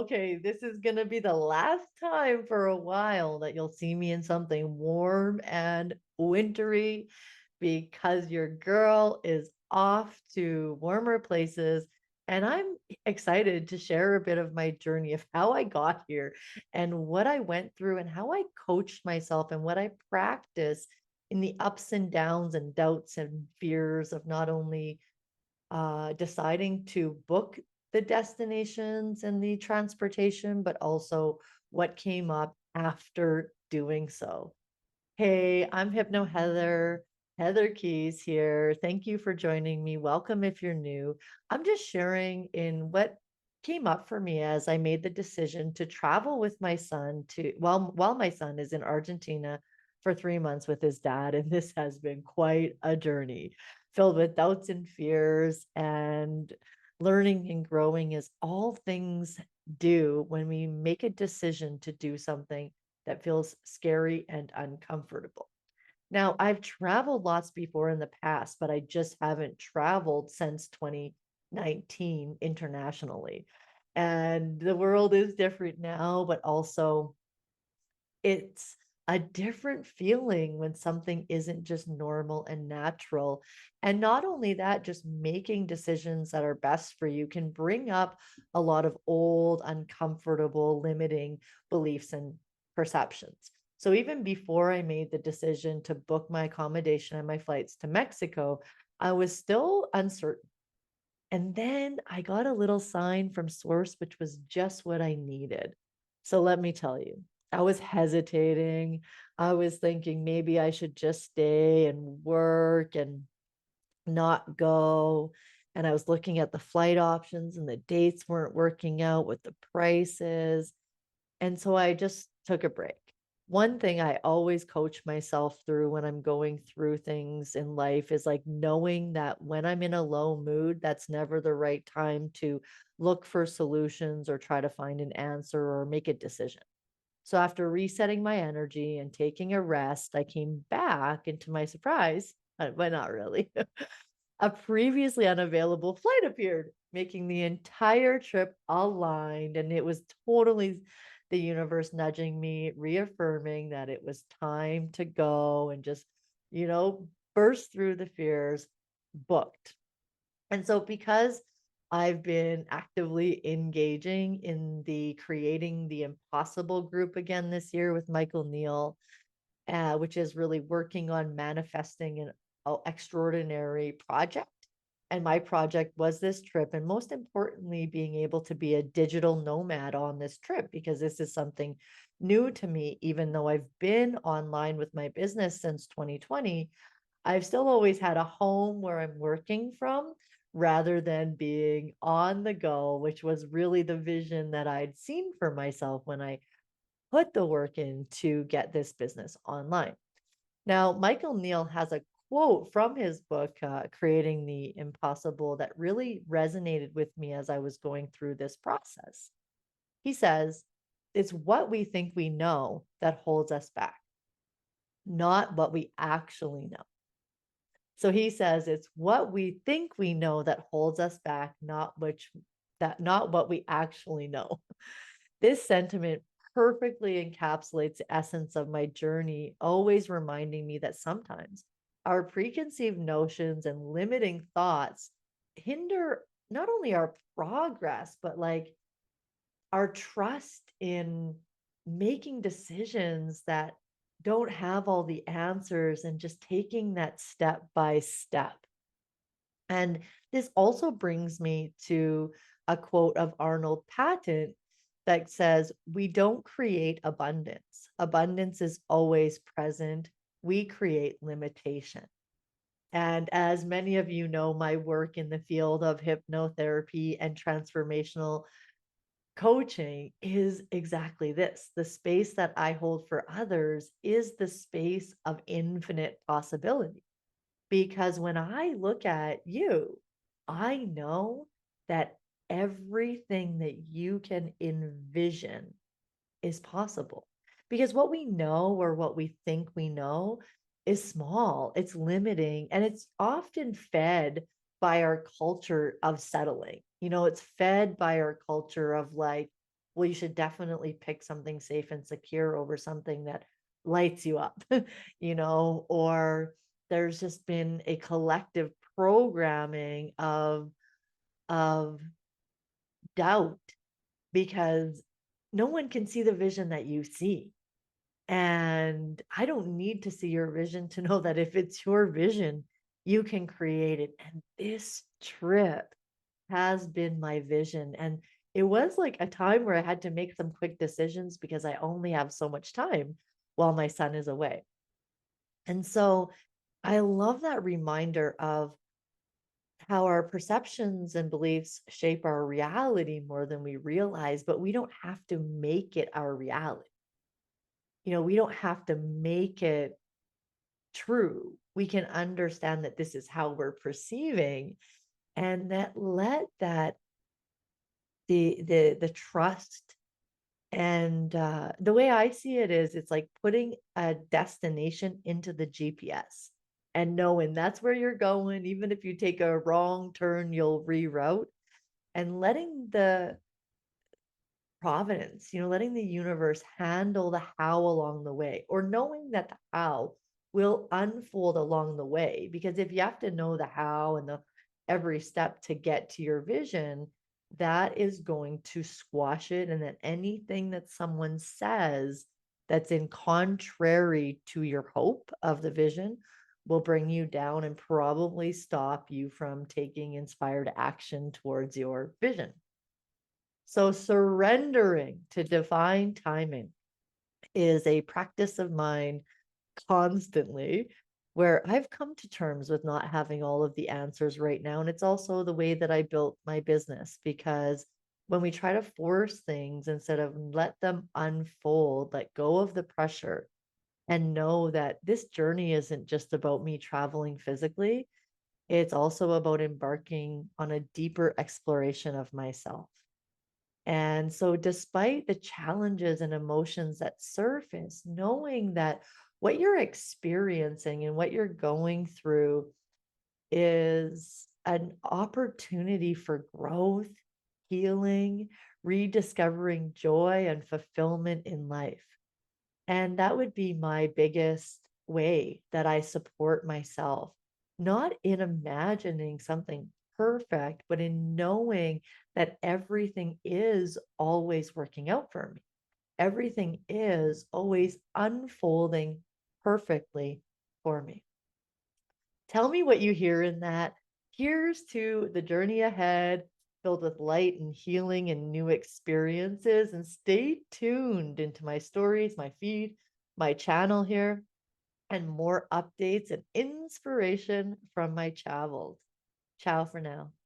okay, this is going to be the last time for a while that you'll see me in something warm and wintry because your girl is off to warmer places. And I'm excited to share a bit of my journey of how I got here and what I went through and how I coached myself and what I practice in the ups and downs and doubts and fears of not only deciding to book the destinations and the transportation, but also what came up after doing so. Hey, I'm Hypno Heather, Heather Keys here. Thank you for joining me. Welcome if you're new. I'm just sharing in what came up for me as I made the decision to travel with my son to while my son is in Argentina for 3 months with his dad. And this has been quite a journey filled with doubts and fears and learning and growing as all things do when we make a decision to do something that feels scary and uncomfortable. Now, I've traveled lots before in the past, but I just haven't traveled since 2019 internationally. And the world is different now, but also it's a different feeling when something isn't just normal and natural. And not only that, just making decisions that are best for you can bring up a lot of old, uncomfortable, limiting beliefs and perceptions. So even before I made the decision to book my accommodation and my flights to Mexico, I was still uncertain. And then I got a little sign from Source, which was just what I needed. So let me tell you, I was hesitating. I was thinking maybe I should just stay and work and not go. And I was looking at the flight options and the dates weren't working out with the prices. And so I just took a break. One thing I always coach myself through when I'm going through things in life is like knowing that when I'm in a low mood, that's never the right time to look for solutions or try to find an answer or make a decision. So after resetting my energy and taking a rest, I came back, and to my surprise, but not really, a previously unavailable flight appeared, making the entire trip aligned. And it was totally the universe nudging me, reaffirming that it was time to go and just, burst through the fears, booked. And so, because I've been actively engaging in the Creating the Impossible group again this year with Michael Neal, which is really working on manifesting an extraordinary project. And my project was this trip, and most importantly, being able to be a digital nomad on this trip, because this is something new to me. Even though I've been online with my business since 2020, I've still always had a home where I'm working from rather than being on the go, which was really the vision that I'd seen for myself when I put the work in to get this business online. Now, Michael Neal has a quote from his book, Creating the Impossible, that really resonated with me as I was going through this process. He says, "It's what we think we know that holds us back, not what we actually know." So he says it's what we think we know that holds us back, not what we actually know. This sentiment perfectly encapsulates the essence of my journey, always reminding me that sometimes our preconceived notions and limiting thoughts hinder not only our progress, but like our trust in making decisions that don't have all the answers and just taking that step by step. And this also brings me to a quote of Arnold Patent that says, "We don't create abundance. Abundance is always present. We create limitation." And as many of you know, my work in the field of hypnotherapy and transformational coaching is exactly this. The space that I hold for others is the space of infinite possibility. Because when I look at you, I know that everything that you can envision is possible. Because what we know or what we think we know is small, it's limiting, and it's often fed by our culture of settling. It's fed by our culture of like, well, you should definitely pick something safe and secure over something that lights you up, or there's just been a collective programming of doubt because no one can see the vision that you see. And I don't need to see your vision to know that if it's your vision, you can create it. And this trip has been my vision. And it was like a time where I had to make some quick decisions because I only have so much time while my son is away. And so I love that reminder of how our perceptions and beliefs shape our reality more than we realize, but we don't have to make it our reality. We don't have to make it true. We can understand that this is how we're perceiving and that let that the trust and the way I see it is it's like putting a destination into the GPS and knowing that's where you're going. Even if you take a wrong turn, you'll reroute and letting the providence, letting the universe handle the how along the way, or knowing that the how will unfold along the way. Because if you have to know the how and the every step to get to your vision, that is going to squash it. And then anything that someone says that's in contrary to your hope of the vision will bring you down and probably stop you from taking inspired action towards your vision. So, surrendering to divine timing is a practice of mine constantly where I've come to terms with not having all of the answers right now. And it's also the way that I built my business because when we try to force things instead of let them unfold, let go of the pressure and know that this journey isn't just about me traveling physically, it's also about embarking on a deeper exploration of myself. And so, despite the challenges and emotions that surface, knowing that what you're experiencing and what you're going through is an opportunity for growth, healing, rediscovering joy and fulfillment in life. And that would be my biggest way that I support myself, not in imagining something perfect, but in knowing that everything is always working out for me. Everything is always unfolding perfectly for me. Tell me what you hear in that. Here's to the journey ahead, filled with light and healing and new experiences. And stay tuned into my stories, my feed, my channel here, and more updates and inspiration from my travels. Ciao for now.